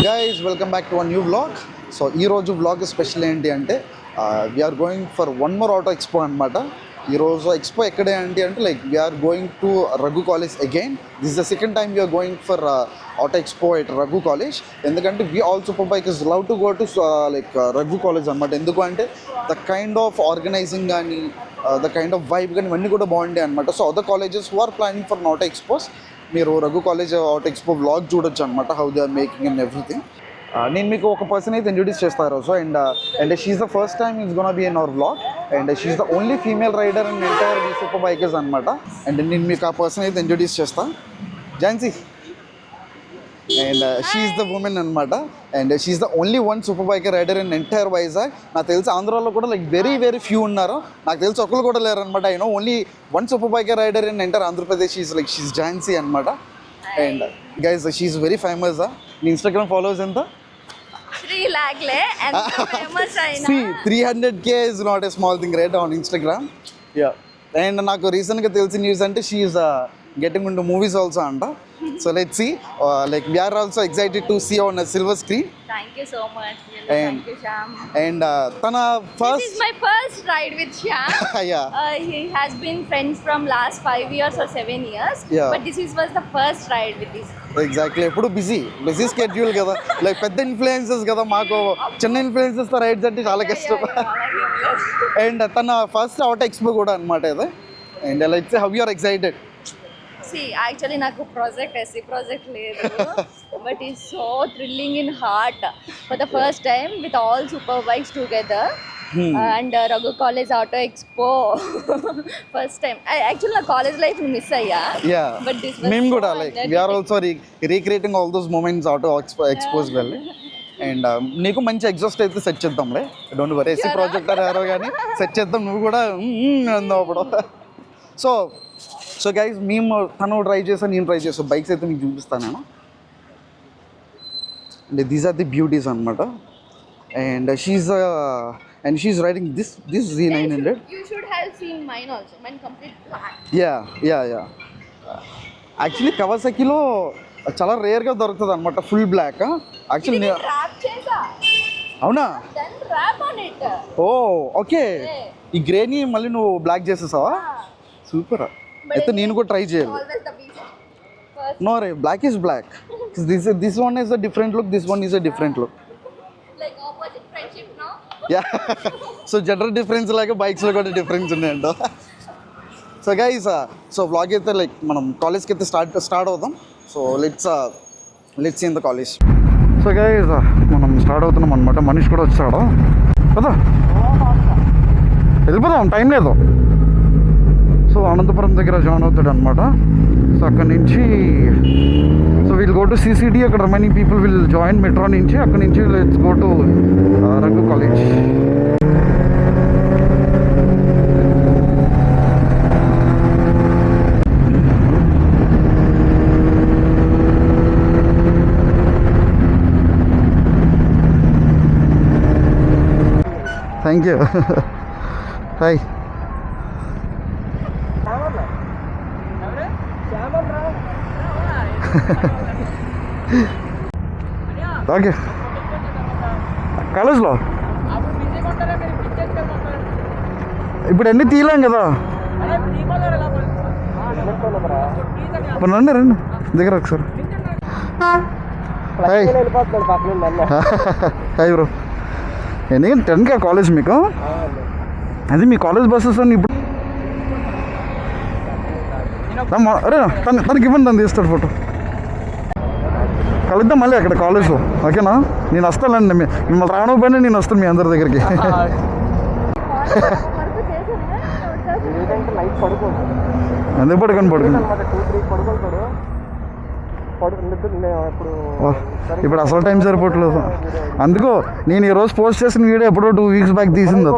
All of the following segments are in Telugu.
Guys, welcome back to a new vlog. So ee roju vlog special enti ante we are going for one more auto expo anamata. Ee roju expo ekkade enti ante like we are going to Raghu College again. This is the second time we are going for auto expo at Raghu College. Endukante we all super bikers love to go to Raghu College anamata. Enduku ante the kind of organizing gaani the kind of vibe gaani vanni kuda baagundi anamata. So other colleges who are planning for auto expos మీరు Raghu college auto expo vlog చూడొచ్చు అనమాట, how they are making and everything. నేను మీకు ఒక పర్సన్ అయితే ఇంట్రొడ్యూస్ చేస్తాను రోజు, and she's the first time it's gonna be in our vlog, and she's the only female rider in entire super bikers అనమాట. అండ్ నేను మీకు ఆ పర్సన్ అయితే ఇంట్రొడ్యూస్ చేస్తాను, Jhansi. And she's the woman అనమాట, and she's the only one super biker rider in entire Vizag. నాకు తెలిసి ఆంధ్రాలో కూడా లైక్ వెరీ వెరీ ఫ్యూ ఉన్నారు, నాకు తెలిసి ఒకరు కూడా లేరు అనమాట. I know only one super biker rider in entire Andhra Pradesh. She's Jhansi అనమాట. And guys she's very famous. నీ ఇన్స్టాగ్రామ్ ఫాలోవర్స్ ఎంత? 3 lakh and famous అయినా. See, 300K is not a small thing, right, on Instagram. Yeah. And నాకు రీసెంట్గా తెలిసిన న్యూస్ అంటే she is getting into movies also anta. So let's see, like we are also excited to see on a silver screen. Thank you so much. And thank you, Shyam. And tana first, this is my first ride with Shyam. Yeah. He has been friends from last 5 years or 7 years. Yeah. But was the first ride with this. Exactly. ఎప్పుడు బిజీ స్కెడ్యూల్ కదా, లైక్ పెద్ద ఇన్ఫ్లుయెన్సెస్ కదా, మాకు చిన్న ఇన్ఫ్లుయెన్సెస్తో రైడ్స్ అంటే చాలా కష్టం. అండ్ తన ఫస్ట్ అవుట్ ఎక్స్పో కూడా అనమాట ఇది. And like how you are excited? See, actually నాకు SC project లేదు, but it's so thrilling in heart for the first time with all super bikes together. And Raghu College Auto Expo first time. Actually నా కాలేజ్ లైఫ్ ని మిస్ అయ్యా. Yeah, but this was మేము so కూడా like we are also recreating all those moments auto expos వెళ్ళి. అండ్ నీకు మంచి ఎగ్జాస్ట్ అయితే సెట్ చేద్దాంలే, డోంట్ వరీ. ఎస్సీ ప్రాజెక్ట్ ఎవరో కానీ సెట్ చేద్దాం, నువ్వు కూడా అందావు అప్పుడు. సో గైజ్, మేము తను ట్రై చేసాను, నేను ట్రై చేసాను, బైక్స్ అయితే మీకు చూపిస్తాను నేను. And these are the beauties అనమాట. And she's riding this Z900. You should have seen mine also. Mine complete black. Yeah actually కవాసాకిలో చాలా రేర్గా దొరుకుతుంది అనమాట ఫుల్ బ్లాక్. యాక్చువల్లీ Wrap చేసా. అవునా? Then wrap on it. Oh okay. ఈ గ్రేని మళ్ళీ నువ్వు బ్లాక్ చేసేసావా? సూపర్. అయితే నేను కూడా ట్రై చేయాలి. Always the beast. First. No ray, black is black. This one is a different look, this one is a different look. Like opposite friendship, no? Yeah. So general difference లాగా బైక్స్లో కూడా డిఫరెన్స్ ఉన్నాయంట. సో గైస్, సో వ్లాగ్ అయితే లైక్ మనం కాలేజ్కి అయితే స్టార్ట్ అవుదాం. So let's see in the college. So guys, మనం స్టార్ట్ అవుతున్నాం అనమాట. మనిషి కూడా వచ్చాడు కదా, వెళ్ళిపోదాం, టైం లేదు. సో అనంతపురం దగ్గర జాయిన్ అవుతాడు అనమాట. సో అక్కడ నుంచి so will go to CCD, అక్కడ remaining people will join metro నుంచి. అక్కడ నుంచి let's go to Raghu college. Thank you. Hi. Okay, కాలేజ్లో ఇప్పుడు అన్నీ తీయలేం కదా. ఇప్పుడు రండి దగ్గర ఒకసారి. Hi hi bro. ఎందుకంటే 10కా కాలేజ్ మీకు? అది మీ కాలేజ్ బస్సెస్ అని ఇప్పుడు అరే తనకి ఇవ్వండి, తను తీస్తాడు ఫోటో. కలుద్దాం మళ్ళీ అక్కడ కాలేజ్లో, ఓకేనా? నేను వస్తానండి, మిమ్మల్ని రావడం నేను వస్తాను మీ అందరి దగ్గరికి. ఎందుకు పడుకోండి ఇప్పుడు అసలు టైం సరిపోవట్లేదు. అందుకో నేను ఈరోజు పోస్ట్ చేసిన వీడియో ఎప్పుడో 2 weeks బ్యాక్ తీసింది,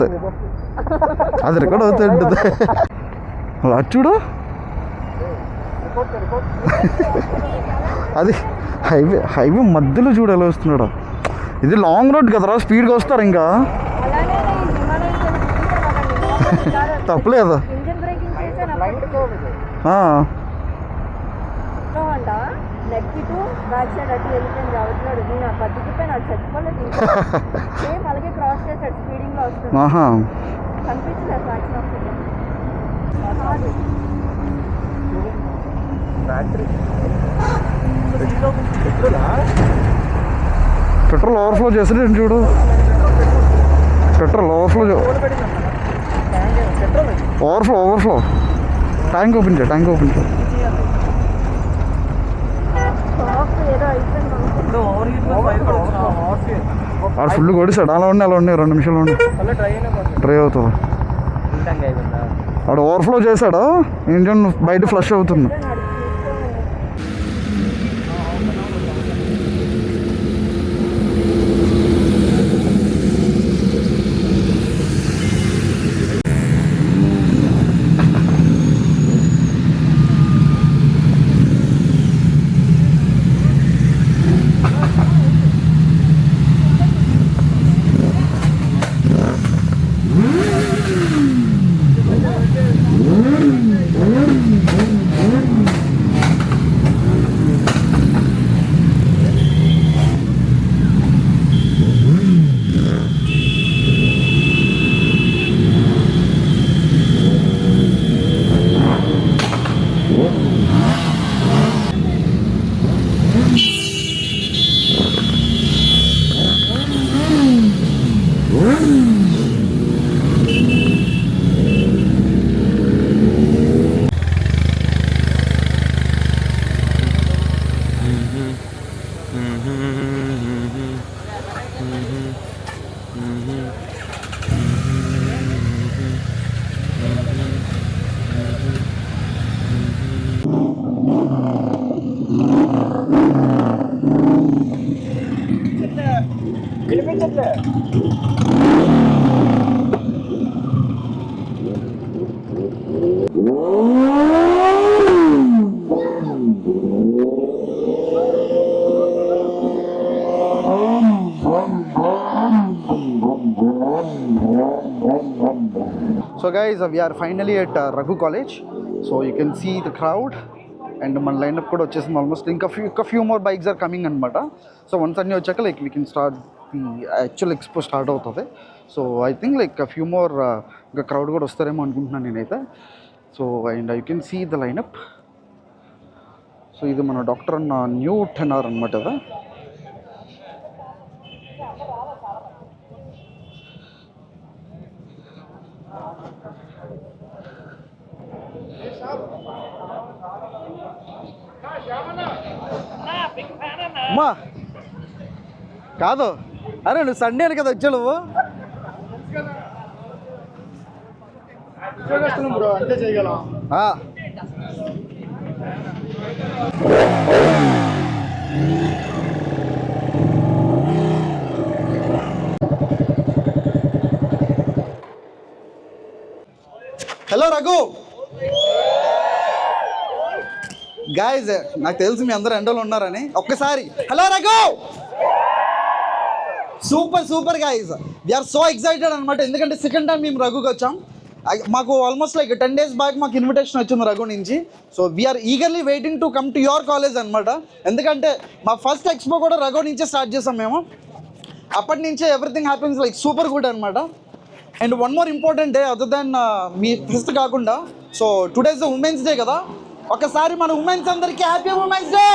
అది రికార్డ్ అవుతుంది. అలా చూడు, అది హైవే మధ్యలో చూడు ఎలా వస్తున్నాడు. ఇది లాంగ్ రోడ్ కదరా, స్పీడ్గా వస్తారు ఇంకా. తప్పలేదు. అంట నెక్ టు బ్యాక్ సైడ్ అటు వెళ్ళిపోయింది అవుతున్నాడు నేను బతికిపోయినా చచ్చిపోలేదు సేమ్ అలాగే క్రాస్ చేశాడు స్పీడింగ్ లో వస్తుంది ఆహా కనిపించలేదు ఫ్రాక్షన్ ఆఫ్ పెట్రోల్ ఓవర్ఫ్లో చేసాడు చూడు petrol overflow overflow tank open చేయ ఏదో అయిపోయింది ఆడు ఫుల్ కొడిసాడు అలా ఉన్నాయి 2 నిమిషాలు ఉండి ట్రై అవుతుంది ఆడు ఓవర్ఫ్లో చేశాడు ఇంజన్ బయట ఫ్లష్ అవుతుంది So guys, we are finally at Raghu College. So you can see the crowd and మన lineup కూడా వచ్చేసింది ఆల్మోస్ట్ ఇంకా few more bikes are coming అనమాట. సో వన్స్ అన్నీ వచ్చాక like we can start the actual expo start అవుతుంది. So I think like few more ఇంకా క్రౌడ్ కూడా వస్తారేమో అనుకుంటున్నాను నేనైతే. So and you can see the lineup. So ఇది మన డాక్టర్ అన్న న్యూ 10R అనమాట కదా. అమ్మా కాదు అరే నువ్వు సండే కదా వచ్చావు నువ్వు అంతే చేయగలం. హలో రఘు గాయస్, నాకు తెలుసు మీ అందరూ ఎండలో ఉన్నారని. ఒక్కసారి hello Raghu. Super guys, we're so excited అనమాట. ఎందుకంటే సెకండ్ టైం మేము రఘుకి వచ్చాం. మాకు ఆల్మోస్ట్ లైక్ 10 days బ్యాక్ మాకు ఇన్విటేషన్ వచ్చింది రఘు నుంచి. So we're eagerly waiting to come to your college అనమాట. ఎందుకంటే మా ఫస్ట్ ఎక్స్పో కూడా రఘు నుంచే స్టార్ట్ చేసాం మేము. అప్పటి నుంచే everything happens like super good అనమాట. And one more important day other than మీ ఫెస్ట్ కాకుండా, సో టుడేస్ ఉమెన్స్ డే కదా. ఒకసారి మన ఉమెన్స్ అందరికీ happy women's day.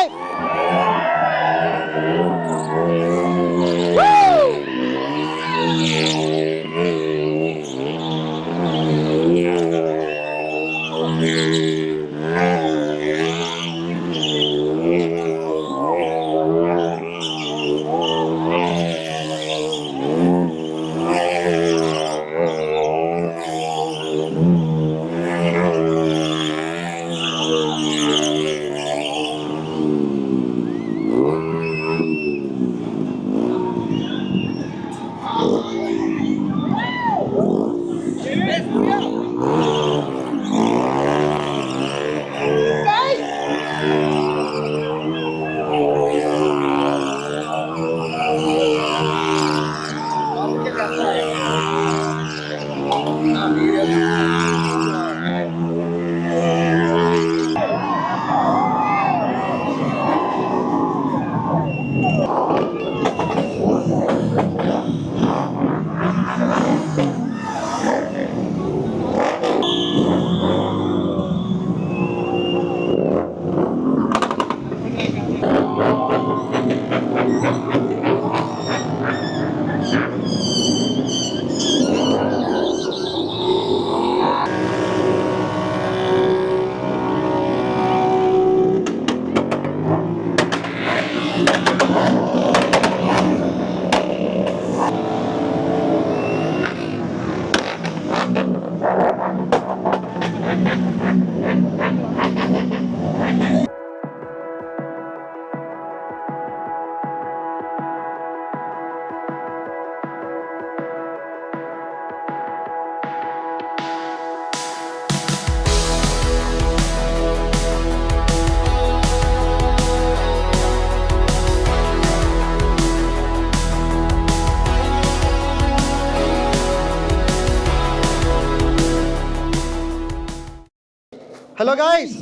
Hello guys,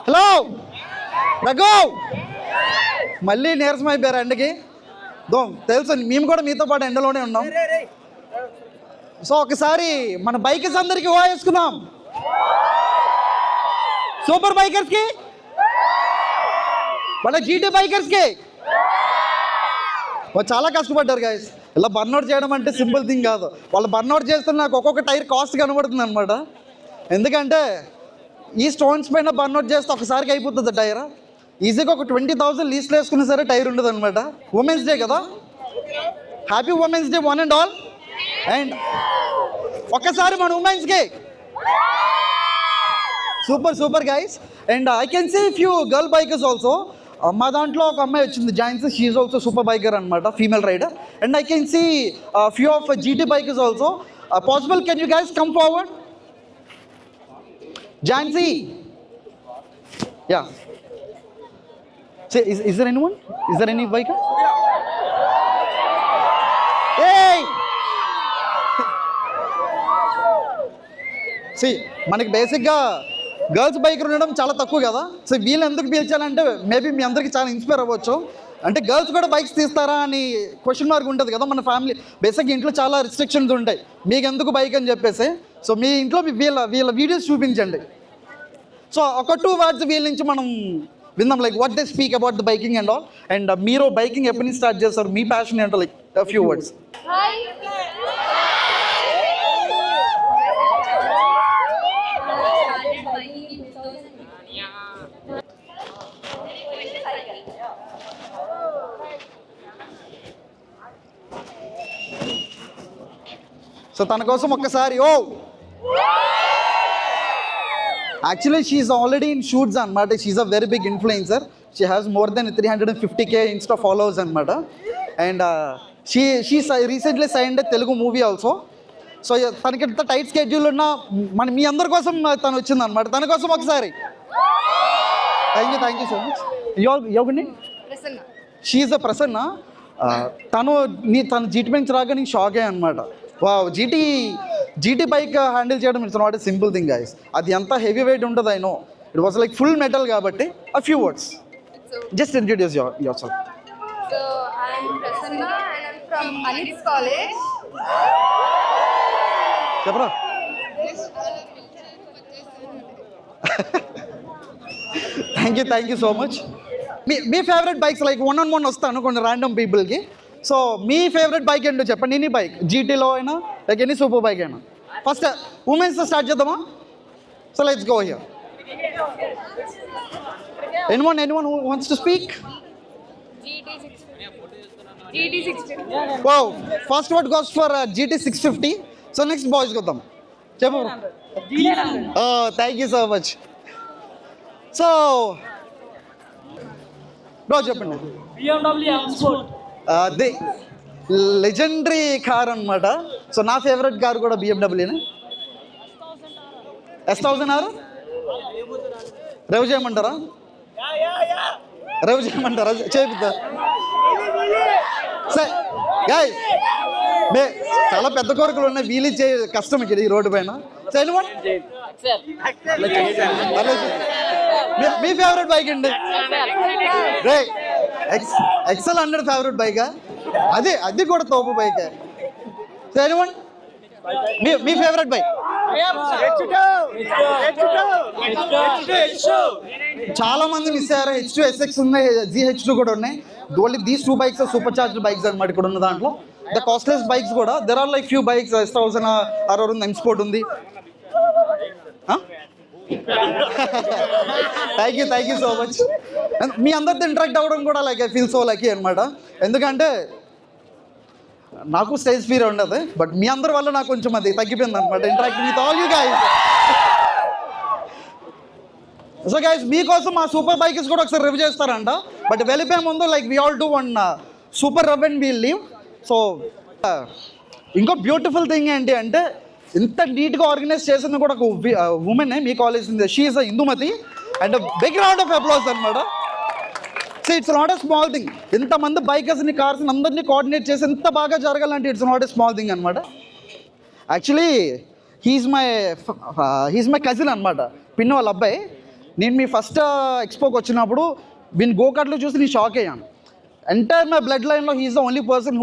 hello Raghu, మళ్ళీ నీరసం అయిపోయారు ఎండకి. తెలుసు మేము కూడా మీతో పాటు ఎండలోనే ఉన్నాం. సో ఒకసారి మన బైకర్స్ అందరికీ ఓ వేసుకుందాం. సూపర్ బైకర్స్కి, మన జీటీ బైకర్స్కి వాళ్ళు చాలా కష్టపడ్డారు గాయస్. ఇలా బర్న్అవుట్ చేయడం అంటే సింపుల్ థింగ్ కాదు. వాళ్ళు బర్న్అవుట్ చేస్తున్న నాకు ఒక్కొక్క టైర్ కాస్ట్ కనబడుతుంది అనమాట. ఎందుకంటే ఈ స్టోన్స్ పైన బర్న్అవుట్ చేస్తే ఒకసారికి అయిపోతుంది టైర్. ఈజీగా ఒక 20,000 లీస్ట్లో వేసుకున్నా సరే టైర్ ఉండదు అనమాట. ఉమెన్స్ డే కదా, happy women's day one and all. And ఒక్కసారి మన ఉమెన్స్కి super super guys. And I can see few girl bikers also. మా దాంట్లో ఒక అమ్మాయి వచ్చింది joins, she also super biker అనమాట, female rider. And I can see few of GT bikers also. Possible, can you guys come forward? Jansi, yeah. Say, is there anyone? Is there any biker? Hey! See, మనకి బేసిక్గా గర్ల్స్ బైకర్ ఉండడం చాలా తక్కువ కదా. సో వీళ్ళు ఎందుకు పీల్చాలంటే మేబీ మీ అందరికీ చాలా ఇన్స్పైర్ అవ్వచ్చు. అంటే గర్ల్స్ కూడా బైక్స్ తీస్తారా అని క్వశ్చన్ మార్క్ ఉంటుంది కదా మన ఫ్యామిలీ. బేసిక్గా ఇంట్లో చాలా రిస్ట్రిక్షన్స్ ఉంటాయి, మీకు ఎందుకు బైక్ అని చెప్పేసి. సో మీ ఇంట్లో వీళ్ళ వీడియోస్ చూపించండి. సో ఒక 2 words వీళ్ళ నుంచి మనం విందాం, like what they speak about the biking and all. And మీరు బైకింగ్ ఎప్పటి నుంచి స్టార్ట్ చేస్తారు, మీ ప్యాషన్ ఏంటో, లైక్ ఫ్యూ వర్డ్స్. సో తన కోసం ఒక్కసారి ఓ. Actually, she is already in shoots అనమాట. She is a very big influencer. She has more than 350K Insta followers అనమాట. And she recently signed a Telugu movie also. So తనకి ఎంత టైట్ స్కెడ్యూల్ ఉన్నా మీ అందరి కోసం తను వచ్చింది అనమాట. తన కోసం ఒకసారి థ్యాంక్ యూ సో మచ్. యోగుని షీ ఈజ్ అ ప్రసన్న. తను జీటీ నుంచి రాగా నీకు షాక్ అయ్యా అనమాట. వావ్, జీటీ బైక్ హ్యాండిల్ చేయడం it's not a simple thing guys. అది ఎంత హెవీ వెయిట్ ఉంటుంది I know. It was like full metal కాబట్టి. A few words, just introduce your self. So I'm Prasanna and I'm from Hanits College. చెప్పరా. Thank you so much. మీ ఫేవరెట్ బైక్స్ లైక్ 1-on-1 వస్తాను కొన్ని ర్యాండమ్ పీపుల్కి. సో మీ ఫేవరెట్ బైక్ ఏంటో చెప్పండి. ఎనీ బైక్, జీటీలో అయినా లైక్ ఎనీ సూపర్ బైక్ అయినా. ఫస్ట్ ఉమెన్స్తో స్టార్ట్ చేద్దామా? So let's go here. Anyone who wants to speak? GT650. Wow, first word goes for GT650. So next boys కొద్దాం. చెప్పు. Thank you so much. So bro చెప్పండి. BMW M Sport. అదే లెజెండరీ కార్ అనమాట. సో నా ఫేవరెట్ కార్ కూడా బిఎండబ్ల్యూనే. S1000R రేవ్ చేయమంటారా? చేపిద్దా? సరే గాయ్స్, చాలా పెద్ద కోరికలు ఉన్నాయి, వీలు చే కష్టం ఇక్కడ ఈ రోడ్డు పైన. మీ ఫేవరెట్ బైక్ అండి? రే ఎక్సెల్ 100 ఫేవరెట్ బైకా? అది కూడా తోపు బైకే. మీ ఫేవరెట్ బైక్? చాలా మంది మిస్ అయ్యారు. H2 SX ఉన్నాయి, ZH2 కూడా ఉన్నాయి. Only these 2 bikes super charged bikes అనమాట ఇక్కడ ఉన్న దాంట్లో. ద కాస్ట్లెస్ బైక్స్ కూడా there are like few bikes. S1000R ఉంది, M Sport ఉంది. Thank you so much. మీ అందరితో ఇంటరాక్ట్ అవ్వడం కూడా like I feel so lucky అనమాట. ఎందుకంటే నాకు స్టేజ్ ఫీర్ ఉండదు, బట్ మీ అందరి వల్ల నాకు కొంచెం అది తగ్గిపోయింది అనమాట, interacting with all you guys. So guys, మీకోసం మా సూపర్ బైక్స్ కూడా ఒకసారి రివ్యూ చేస్తారంట. బట్ వెళ్ళిపోయే ముందు like we all do one super rev and we'll leave. So ఇంకో బ్యూటిఫుల్ థింగ్ ఏంటి అంటే, ఇంత నీట్గా ఆర్గనైజ్ చేసింది కూడా ఒక ఉమెన్ మీ college. She is Indumathi. And big round of applause అనమాట. So it's not a small thing. ఇంతమంది బైకర్స్ని, కార్స్ని అందరినీ కోఆర్డినేట్ చేసి ఎంత బాగా జరగాలంటే it's not a small thing అనమాట. యాక్చువల్లీ హీఈస్ మై కజిన్ అనమాట. పిన్ వాళ్ళ అబ్బాయి. నేను మీ ఫస్ట్ ఎక్స్పోకి వచ్చినప్పుడు వీని గోకార్ట్లో చూసి నేను షాక్ అయ్యాను. ఎంటైర్ మై బ్లడ్ లైన్లో he's the only person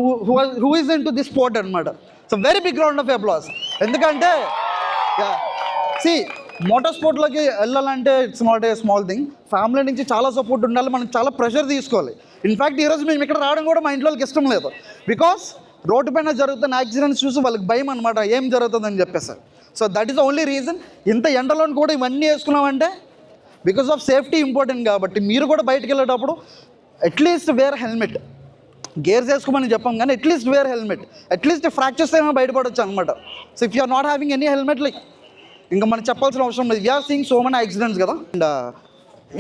who is in to this sport అనమాట. So very big round of applause. ఎందుకంటే సి మోటార్ స్పోర్ట్లోకి వెళ్ళాలంటే it's not a small thing. Family నుంచి చాలా సపోర్ట్ ఉండాలి, మనం చాలా ప్రెషర్ తీసుకోవాలి. ఇన్ఫ్యాక్ట్ ఈరోజు మేము ఇక్కడ రావడం కూడా మా ఇంట్లో వాళ్ళకి ఇష్టం లేదు. బికాస్ రోడ్డు పైన జరుగుతున్న యాక్సిడెంట్స్ చూసి వాళ్ళకి భయం అనమాట, ఏం జరుగుతుందని చెప్పేసి. So that is the only reason. ఇంత ఎండలోని కూడా ఇవన్నీ వేసుకున్నామంటే బికాస్ ఆఫ్ సేఫ్టీ ఇంపార్టెంట్. కాబట్టి మీరు కూడా బయటకు వెళ్ళేటప్పుడు అట్లీస్ట్ వేర్ హెల్మెట్. గేర్స్ వేసుకోమని చెప్పాం కానీ at least wear helmet. At least fractures ఏమైనా బయటపడవచ్చు అనమాట. So if you are not having any helmet like ఇంకా మనం చెప్పాల్సిన అవసరం లేదు. We're seeing so many accidents కదా. అండ్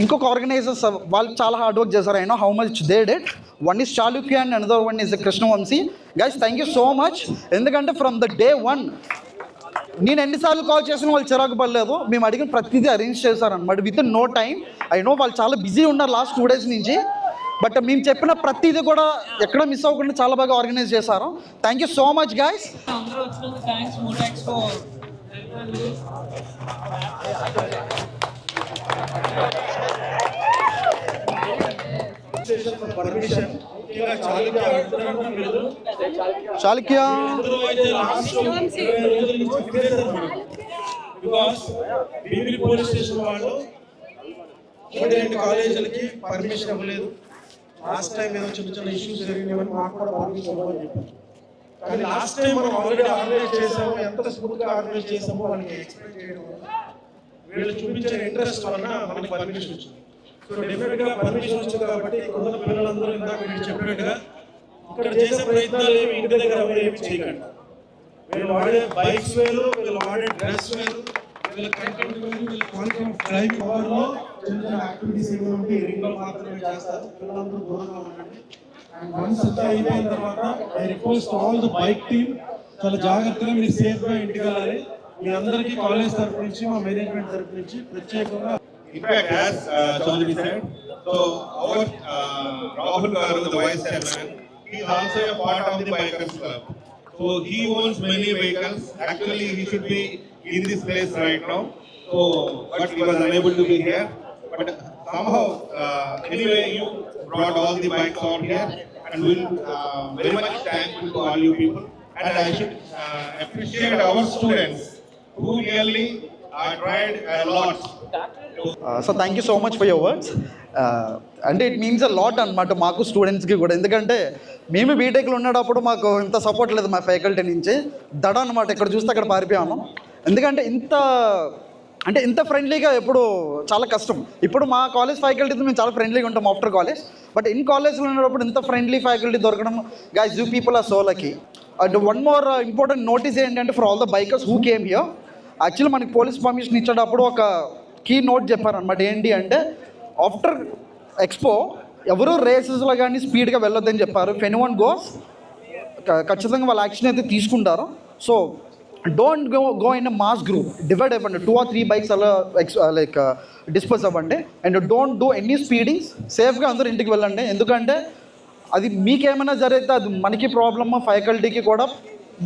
ఇంకొక ఆర్గనైజర్స్ వాళ్ళు చాలా హార్డ్ వర్క్ చేశారు. I know how much they did. One is Chalukya and another one is Krishnavamsi. Guys thank you so much. ఎందుకంటే ఫ్రమ్ ద డే 1 నేను ఎన్నిసార్లు కాల్ చేసిన వాళ్ళు చిరాకు పడలేదు. మేము అడిగిన ప్రతిదీ అరేంజ్ చేశారనమాట within no time. I know వాళ్ళు చాలా బిజీ ఉన్నారు లాస్ట్ 2 days నుంచి. బట్ మేము చెప్పిన ప్రతిదీ కూడా ఎక్కడ మిస్ అవ్వకుండా చాలా బాగా ఆర్గనైజ్ చేశారు. Thank you so much guys. Chalukya police station వాళ్ళు 2 కాలేజీలకి పర్మిషన్ ఇవ్వలేదు. లాస్ట్ టైం ఏదో చిన్న చిన్న ఇష్యూస్ జరిగినాయని మాకు కూడా పర్మిషన్ ఇవ్వని చెప్పారు. కానీ లాస్ట్ టైం మనం ఆల్రెడీ ఆర్గనైజ్ చేసాము, ఎంత స్మూత్గా ఆర్గనైజ్ చేసామో వాళ్ళకి ఎక్స్ప్లెయిన్ చేయడం వీళ్ళు చూపించిన ఇంట్రెస్ట్ వలన మనకి పర్మిషన్ వచ్చింది. సో డెఫినెట్గా పర్మిషన్ వచ్చింది కాబట్టి ఇక్కడ పిల్లలందరూ ఇందాక మీరు చెప్పినట్టుగా ఇక్కడ చేసే ప్రయత్నాలు ఏమి ఇంటి దగ్గర ఏమి చేయకండి. వీళ్ళు వాడే బైక్స్ వేరు, వీళ్ళు వాడే డ్రెస్ వేరు, వీళ్ళ కంటెంట్ వేరు, వీళ్ళ క్వాలిటీ ఆఫ్ డ్రైవింగ్ పవర్లో చిన్న చిన్న యాక్టివిటీస్ ఏమి ఉంటే రింగ్లో మాత్రమే చేస్తారు. పిల్లలందరూ దూరంగా ఉండండి. అండ్ వన్స్ అంతా అయిపోయిన తర్వాత I request all the bike team చాలా జాగ్రత్తగా మీరు సేఫ్గా ఇంటికి వెళ్ళాలి. మీ అందరికీ కాలేజ్ తరఫు నుంచి మా మేనేజ్మెంట్ తరఫు నుంచి ప్రత్యేకంగా. In fact, as Chaudhary said, so our Rahul Garu, the vice chairman, he is also a part of the bikers club. So he owns many vehicles. Actually, he should be in this place right now. So, but he was unable to be here. But somehow, anyway, you brought all the bikes out here, and we'll very much thankful to all you people. And I should appreciate our students who really tried a lot. So thank you so much for your words. అంటే ఇట్ మీన్స్ అ లాట్ అనమాట మాకు స్టూడెంట్స్కి కూడా. ఎందుకంటే మేము బీటెక్లో ఉన్నప్పుడు మాకు ఇంత సపోర్ట్ లేదు మా ఫ్యాకల్టీ నుంచి. దడ అనమాట, ఎక్కడ చూస్తే అక్కడ పారిపోయాము. ఎందుకంటే ఇంత ఫ్రెండ్లీగా ఎప్పుడు చాలా కష్టం. ఇప్పుడు మా కాలేజ్ ఫ్యాకల్టీతో మేము చాలా ఫ్రెండ్లీగా ఉంటాం ఆఫ్టర్ కాలేజ్. బట్ ఇన్ కాలేజ్లో ఉన్నప్పుడు ఇంత ఫ్రెండ్లీ ఫ్యాకల్టీ దొరకడం guys you people are so lucky. And one more important notice ఏంటంటే for all the bikers who came here, actually మనకి పోలీస్ పర్మిషన్ ఇచ్చేటప్పుడు ఒక కీ నోట్ చెప్పారనమాట. ఏంటి అంటే ఆఫ్టర్ ఎక్స్పో ఎవరు రేసెస్లో కానీ స్పీడ్గా వెళ్ళొద్దని చెప్పారు. ఇఫ్ ఎనీవన్ గోస్ ఖచ్చితంగా వాళ్ళ యాక్షన్ అయితే తీసుకుంటారు. So don't go in a mass group, divide అవ్వండి. 2 or 3 బైక్స్ అలా లైక్ డిస్పోజ్ అవ్వండి. And don't do any speedings. సేఫ్గా అందరూ ఇంటికి వెళ్ళండి. ఎందుకంటే అది మీకేమైనా జరిగితే అది మనకి ప్రాబ్లమ్, ఫ్యాకల్టీకి కూడా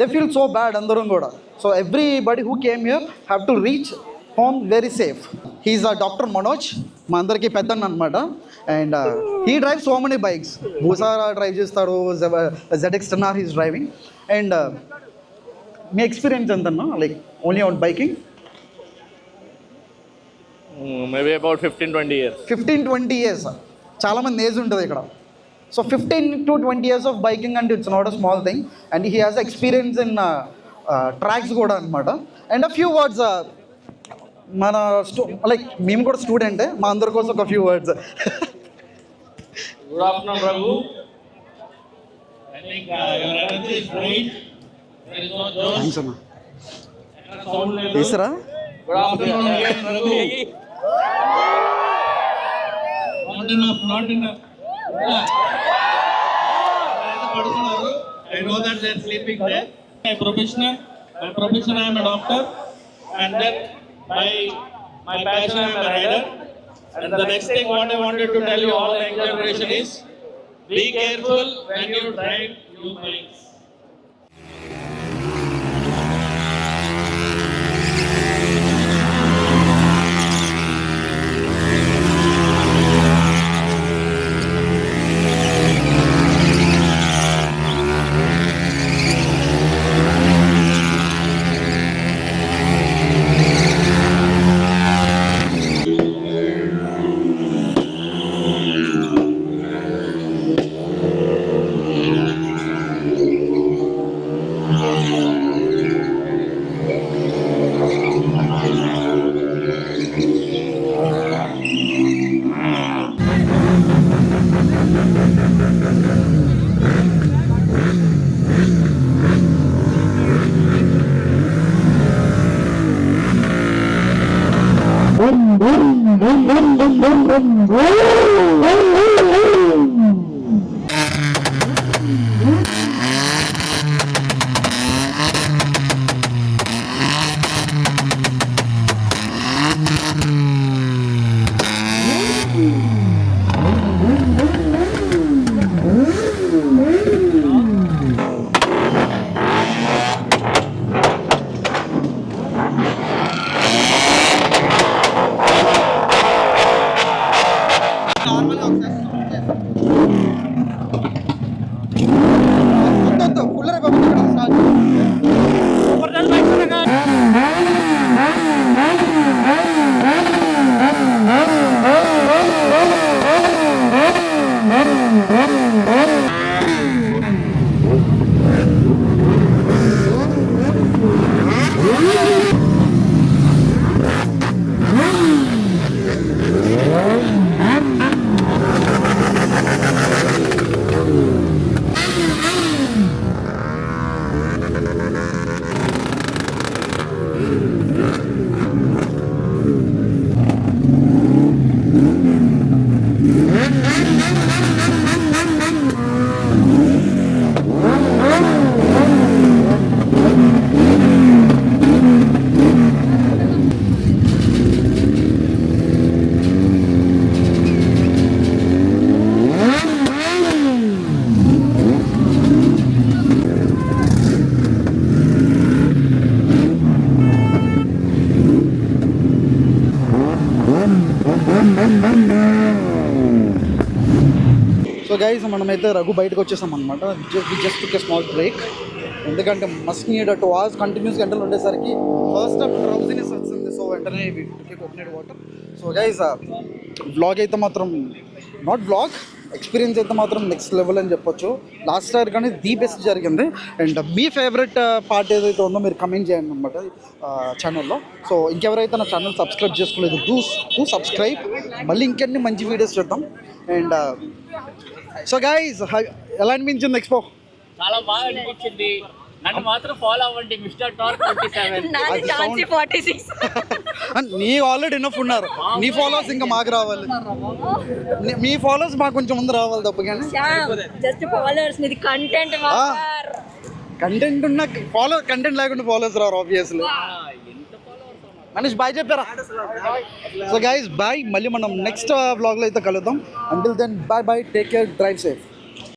దే ఫీల్ సో బ్యాడ్ అందరూ కూడా. So everybody who came here have to reach home very safe. He's doctor Manoj, మా అందరికీ పెద్దన్న అనమాట. And he drive so many bikes. భూసారా డ్రైవ్ చేస్తారు, ZX-10R హీస్ డ్రైవింగ్. అండ్ మీ ఎక్స్పీరియన్స్ ఎంతన్నా like only on biking? Maybe about 15-20 years. 15-20 years. చాలామంది ఏజ్ ఉంటుంది ఇక్కడ. So 15 to 20 years of biking అంటే it's not a small thing. And he has experience in tracks కూడా అనమాట. అండ్ అ ఫ్యూ వర్డ్స్ మన లైక్ మేము కూడా స్టూడెంటే, మా అందరి కోసం ఒక few words. Good afternoon, Raghu. I think your energy is great. There is no joke. Thanks అన్న. Sound level. Teesra? Good afternoon again, Raghu. Not enough. I know that they are sleeping there. My profession, I am a doctor, and then my passion, I am a rider. And the next thing what I wanted to tell you all the young generation is, be careful when you drive your bikes. So guys మనమైతే రఘు బయటకు వచ్చేసాం అనమాట. Just took a small break, ఎందుకంటే మస్ట్ నీడ్ 2 hours కంటిన్యూస్ గంటలు ఉండేసరికి ఫస్ట్ టైం డ్రౌజినెస్ వచ్చింది. సో వెంటనే coconut water. So guys vlog అయితే మాత్రం నాట్ వ్లాగ్ ఎక్స్పీరియన్స్ అయితే మాత్రం నెక్స్ట్ లెవెల్ అని చెప్పొచ్చు. లాస్ట్ ఇయర్ కానీ ది బెస్ట్ జరిగింది. అండ్ మీ ఫేవరెట్ పార్ట్ ఏదైతే ఉందో మీరు కమెంట్ చేయండి అనమాట ఛానల్లో. సో ఇంకెవరైతే నా ఛానల్ సబ్స్క్రైబ్ చేసుకోలేదు డూ సబ్స్క్రైబ్. మళ్ళీ ఇంకెన్ని మంచి వీడియోస్ చూద్దాం. అండ్ సో గైస్ ఎలా అనిపించింది ఎక్స్పో? చాలా బాగా అనిపించింది. నన్ను మాత్రం ఫాలో అవ్వండి మిస్టర్ టార్క్ 27. నాది ఝాన్సీ 46. నీ ఆల్రెడీ ఎనఫ్ ఉన్నారు. నీ ఫాలోవర్స్ ఇంకా మాకు రావాలి. మీ ఫాలోవర్స్ మాకు కొంచెం ముందు రావాలి తప్ప కానీ. జస్ట్ ఫాలోవర్స్, ఇది కంటెంట్ మాస్టర్. కంటెంట్ ఉన్న కంటెంట్ లేకుండా ఫాలోవర్స్ రారు ఆబ్వియస్లీ. మనీష్ బాయ్ చెప్పారా? So guys bye. మళ్ళీ మనం నెక్స్ట్ వ్లాగ్లో అయితే కలుద్దాం. Until then bye bye, take care, drive safe.